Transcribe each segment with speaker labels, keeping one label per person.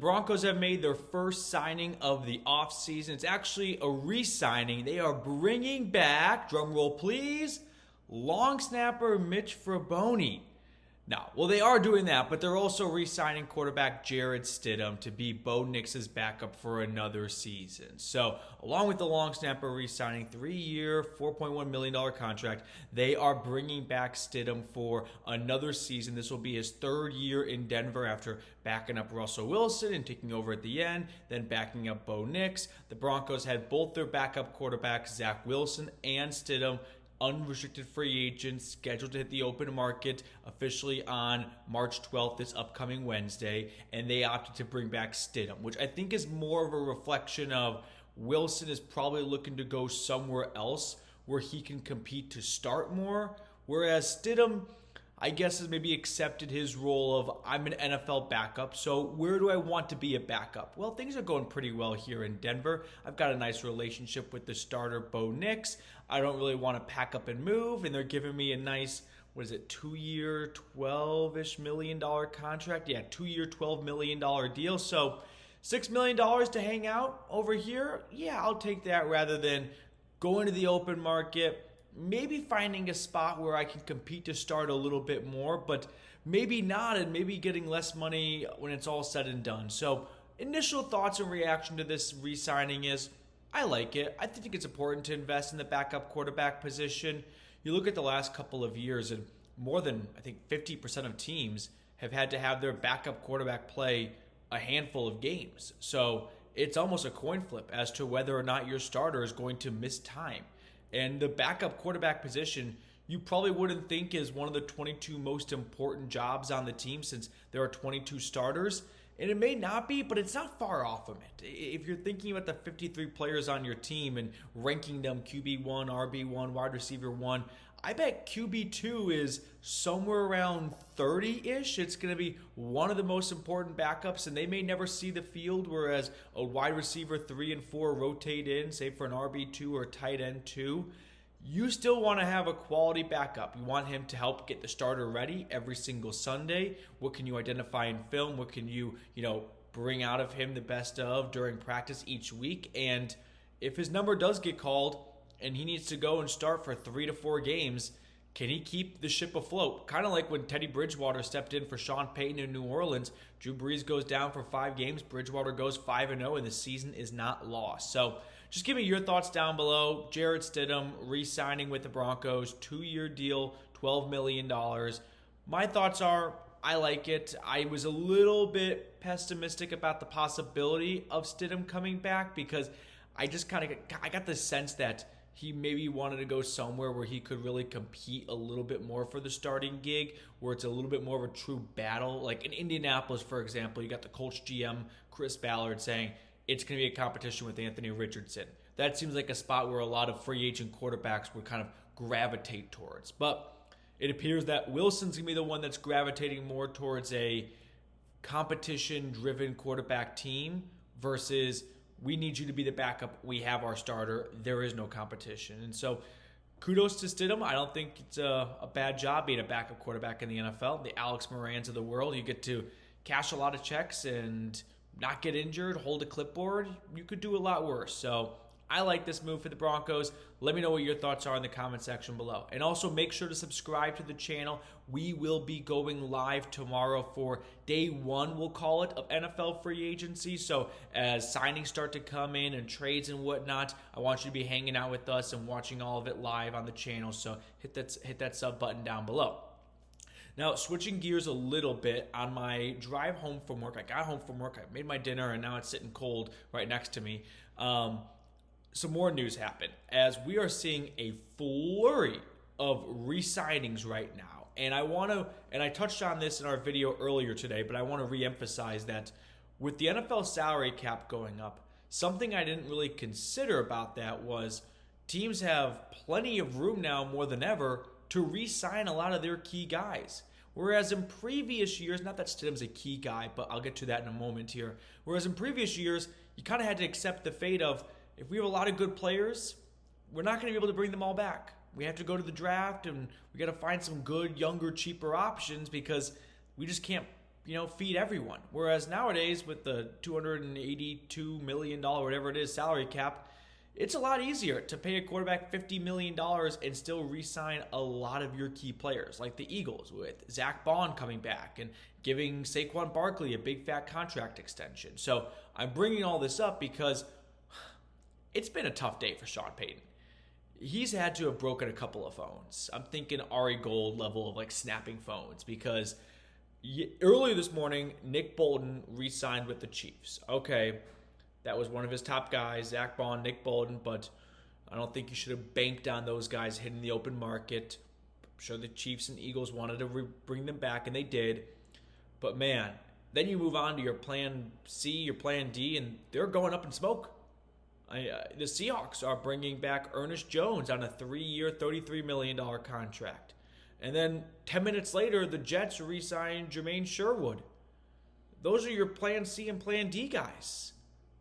Speaker 1: Broncos have made their first signing of the offseason. It's actually a re-signing. They are bringing back, drumroll please, long snapper Mitch Fraboni. Now, well, they are doing that, but they're also re-signing quarterback Jarrett Stidham to be Bo Nix's backup for another season. So, along with the long snapper re-signing, 3-year, $4.1 million contract, they are bringing back Stidham for another season. This will be his 3rd year in Denver after backing up Russell Wilson and taking over at the end, then backing up Bo Nix. The Broncos had both their backup quarterbacks, Zach Wilson and Stidham, unrestricted free agents scheduled to hit the open market officially on March 12th, this upcoming Wednesday, and they opted to bring back Stidham, which I think is more of a reflection of Wilson is probably looking to go somewhere else where he can compete to start more, whereas Stidham, I guess, has maybe accepted his role of I'm an NFL backup, so where do I want to be a backup? Well, things are going pretty well here in Denver. I've got a nice relationship with the starter, Bo Nix. I don't really want to pack up and move, and they're giving me a nice, 2-year, $12-ish million contract? Yeah, 2-year, $12 million deal. So $6 million to hang out over here? Yeah, I'll take that rather than going to the open market, maybe finding a spot where I can compete to start a little bit more, but maybe not, and maybe getting less money when it's all said and done. So initial thoughts and reaction to this re-signing is, I like it. I think it's important to invest in the backup quarterback position. You look at the last couple of years, and more than, I think, 50% of teams have had to have their backup quarterback play a handful of games. So it's almost a coin flip as to whether or not your starter is going to miss time. And the backup quarterback position, you probably wouldn't think is one of the 22 most important jobs on the team since there are 22 starters. And it may not be, but it's not far off from it. If you're thinking about the 53 players on your team and ranking them QB1, RB1, wide receiver 1, I bet QB2 is somewhere around 30-ish. It's going to be one of the most important backups, and they may never see the field, whereas a wide receiver 3 and 4 rotate in, say for an RB2 or tight end 2. You still want to have a quality backup. You want him to help get the starter ready every single Sunday. What can you identify in film? What can you bring out of him the best of during practice each week? And if his number does get called and he needs to go and start for 3 to 4 games, can he keep the ship afloat? Kind of like when Teddy Bridgewater stepped in for Sean Payton in New Orleans. Drew Brees goes down for 5 games. Bridgewater goes 5-0, and the season is not lost. So just give me your thoughts down below. Jarrett Stidham re-signing with the Broncos, 2-year deal, $12 million. My thoughts are, I like it. I was a little bit pessimistic about the possibility of Stidham coming back because I got the sense that he maybe wanted to go somewhere where he could really compete a little bit more for the starting gig, where it's a little bit more of a true battle. Like in Indianapolis, for example, you got the Colts GM, Chris Ballard, saying it's going to be a competition with Anthony Richardson. That seems like a spot where a lot of free agent quarterbacks would kind of gravitate towards. But it appears that Wilson's going to be the one that's gravitating more towards a competition-driven quarterback team versus we need you to be the backup. We have our starter. There is no competition. And so kudos to Stidham. I don't think it's a bad job being a backup quarterback in the NFL. The Alex Morans of the world. You get to cash a lot of checks and not get injured, hold a clipboard. You could do a lot worse. So I like this move for the Broncos. Let me know what your thoughts are in the comment section below. And also make sure to subscribe to the channel. We will be going live tomorrow for day 1, we'll call it, of NFL free agency. So as signings start to come in and trades and whatnot, I want you to be hanging out with us and watching all of it live on the channel. So hit that sub button down below. Now, switching gears a little bit, on my drive home from work, I got home from work, I made my dinner, and now it's sitting cold right next to me. Some more news happened as we are seeing a flurry of re-signings right now. And I touched on this in our video earlier today, but I want to re-emphasize that with the NFL salary cap going up, something I didn't really consider about that was teams have plenty of room now more than ever to re-sign a lot of their key guys. Whereas in previous years, not that Stidham's a key guy, but I'll get to that in a moment here. Whereas in previous years, you kind of had to accept the fate of, if we have a lot of good players, we're not going to be able to bring them all back. We have to go to the draft, and we got to find some good, younger, cheaper options because we just can't feed everyone. Whereas nowadays with the $282 million, whatever it is, salary cap, it's a lot easier to pay a quarterback $50 million and still re-sign a lot of your key players, like the Eagles with Zach Bond coming back and giving Saquon Barkley a big fat contract extension. So I'm bringing all this up because it's been a tough day for Sean Payton. He's had to have broken a couple of phones. I'm thinking Ari Gold level of like snapping phones, because earlier this morning, Nick Bolton re-signed with the Chiefs. Okay, that was one of his top guys, Zach Bond, Nick Bolton, but I don't think you should have banked on those guys hitting the open market. I'm sure the Chiefs and Eagles wanted to bring them back, and they did. But man, then you move on to your plan C, your plan D, and they're going up in smoke. The Seahawks are bringing back Ernest Jones on a 3-year, $33 million contract. And then 10 minutes later, the Jets re-signed Jermaine Sherwood. Those are your plan C and plan D guys.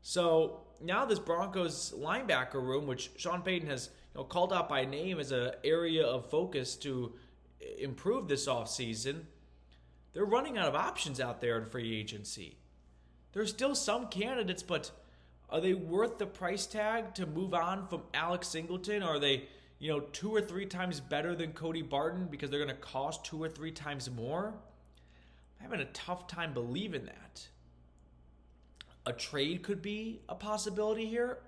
Speaker 1: So now this Broncos linebacker room, which Sean Payton has called out by name as an area of focus to improve this offseason, they're running out of options out there in free agency. There's still some candidates, but are they worth the price tag to move on from Alex Singleton? Are they 2 or 3 times better than Cody Barton because they're going to cost 2 or 3 times more? I'm having a tough time believing that. A trade could be a possibility here.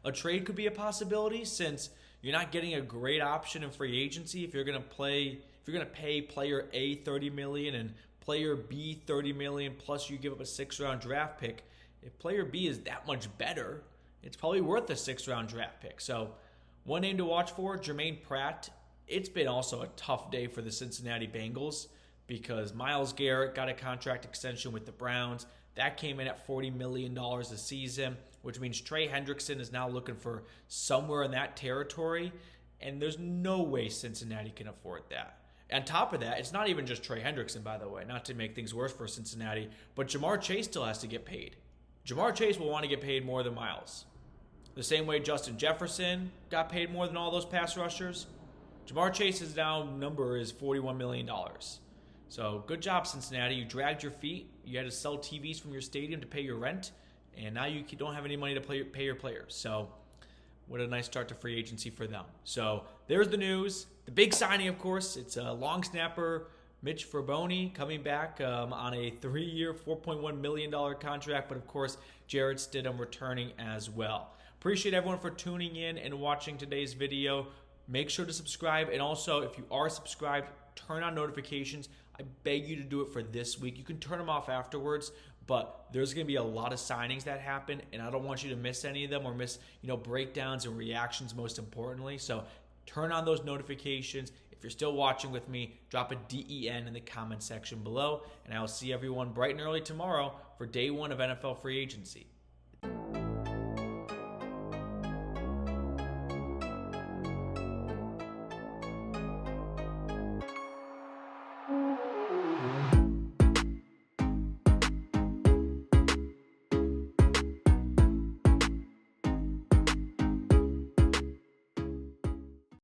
Speaker 1: A trade could be a possibility since you're not getting a great option in free agency if you're going to pay player A $30 million and player B $30 million plus you give up a 6th-round draft pick. If player B is that much better, it's probably worth a 6th-round draft pick. So one name to watch for, Jermaine Pratt. It's been also a tough day for the Cincinnati Bengals because Myles Garrett got a contract extension with the Browns. That came in at $40 million a season, which means Trey Hendrickson is now looking for somewhere in that territory, and there's no way Cincinnati can afford that. On top of that, it's not even just Trey Hendrickson, by the way, not to make things worse for Cincinnati, but Jamar Chase still has to get paid. Jamar Chase will want to get paid more than Myles. The same way Justin Jefferson got paid more than all those pass rushers. Jamar Chase's number is $41 million. So good job, Cincinnati. You dragged your feet. You had to sell TVs from your stadium to pay your rent, and now you don't have any money to pay your players. So what a nice start to free agency for them. So there's the news. The big signing, of course, it's a long snapper, Mitch Fraboni, coming back on a 3-year, $4.1 million contract. But, of course, Jarrett Stidham returning as well. Appreciate everyone for tuning in and watching today's video. Make sure to subscribe. And also, if you are subscribed, turn on notifications. I beg you to do it for this week. You can turn them off afterwards, but there's going to be a lot of signings that happen, and I don't want you to miss any of them or miss, breakdowns and reactions most importantly. So turn on those notifications. If you're still watching with me, drop a DEN in the comment section below, and I will see everyone bright and early tomorrow for day 1 of NFL free agency.